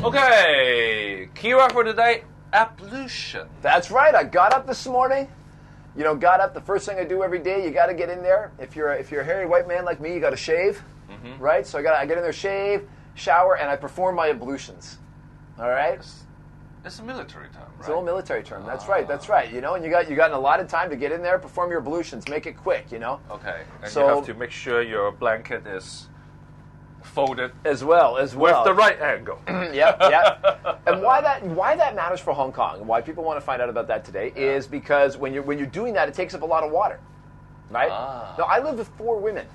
Okay, keyword for today, ablution. That's right. I got up this morning. The first thing I do every day, you got to get in there. If you're a hairy white man like me, you got to shave, right? So I get in there, shave, shower, and I perform my ablutions. All right? It's a military term, right? It's a little military term. That's right. And you got an allotted time to get in there, perform your ablutions, make it quick. Okay, and you have to make sure your blanket is folded as well with the right angle. Yeah. And why that matters for Hong Kong, and why people want to find out about that today, is because when you're doing that, it takes up a lot of water, right? Now, I live with 4 women.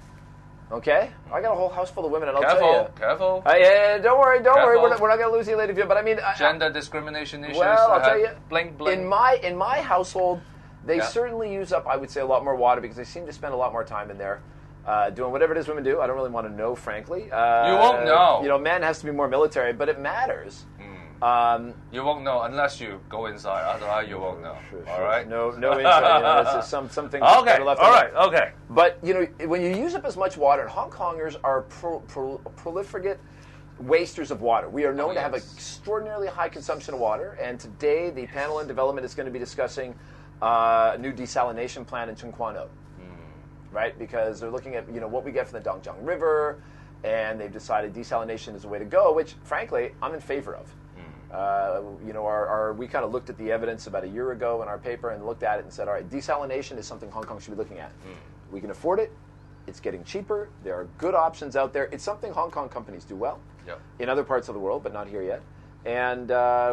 Okay, I got a whole house full of women, and I'll tell you. Careful. Yeah, don't worry. We're not going to lose you later. But I mean, gender discrimination issues. Well, I'll tell you. Blink, blink. In my household, they certainly use up, I would say, a lot more water because they seem to spend a lot more time in there. Doing whatever it is women do. I don't really want to know, frankly. You won't know. Man has to be more military, but it matters. You won't know unless you go inside. Otherwise, you won't know. Sure. All right? No inside. It's just some things that are left all right, okay. But, when you use up as much water, and Hong Kongers are prolific wasters of water. We are known to have an extraordinarily high consumption of water, and today the panel in development is going to be discussing a new desalination plant in Tseung Kwan O. Right, because they're looking at what we get from the Dongjiang River, and they've decided desalination is the way to go, which frankly I'm in favor of. We kind of looked at the evidence about a year ago in our paper and looked at it and said, all right, desalination is something Hong Kong should be looking at. We can afford it. It's getting cheaper. There are good options out there. It's something Hong Kong companies do well in other parts of the world, but not here yet. And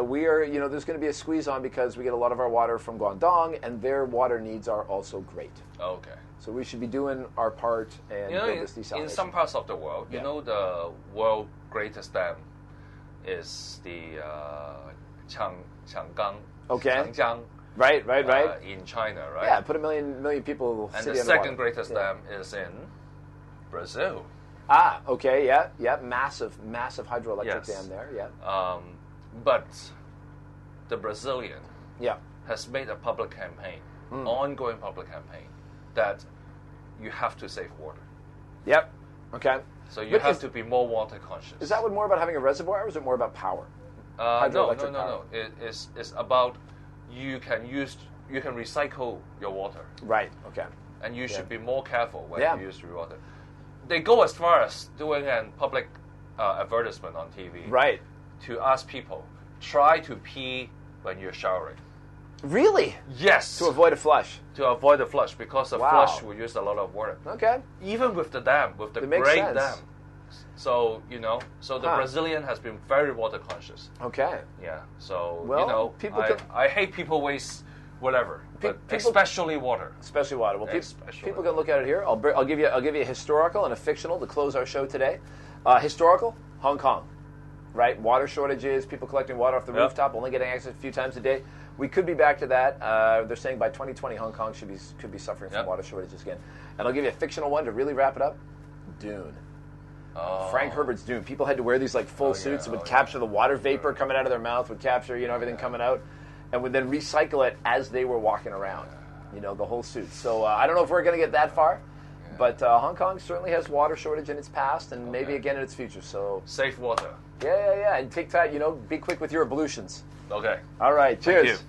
we are, there's going to be a squeeze on because we get a lot of our water from Guangdong, and their water needs are also great. Okay. So we should be doing our part and build this desalination. In some parts of the world, the world's greatest dam is the Chang'an. Okay. Changjiang. Right. In China, right? Yeah, put a million people. And the second greatest dam is in Brazil. Okay, yeah, massive hydroelectric dam there, yeah. But the Brazilian has made a public campaign, ongoing public campaign, that you have to save water. Yep. Okay. So you have to be more water conscious. Is that more about having a reservoir, or is it more about power? No. It's about you can recycle your water. Right. Okay. And you should be more careful when you use your water. They go as far as doing a public advertisement on TV. Right. To ask people, try to pee when you're showering. Really? Yes. To avoid a flush. To avoid the flush, because the flush will use a lot of water. Okay. Even with the dam, with the great dam. So, the Brazilian has been very water conscious. Okay. Yeah. So, people I hate people waste whatever, but especially water. Especially water. Well, people can look at it here. I'll give you a historical and a fictional to close our show today. Historical, Hong Kong. Right? Water shortages, people collecting water off the rooftop, only getting access a few times a day. We could be back to that. They're saying by 2020, Hong Kong could be suffering from water shortages again. And I'll give you a fictional one to really wrap it up. Dune. Frank Herbert's Dune. People had to wear these full suits that would capture the water vapor coming out of their mouth, would capture everything coming out, and would then recycle it as they were walking around. The whole suit. So I don't know if we're going to get that far, but Hong Kong certainly has water shortage in its past and maybe again in its future. So save water. Yeah. And take that. Be quick with your ablutions. Okay. All right. Cheers. Thank you.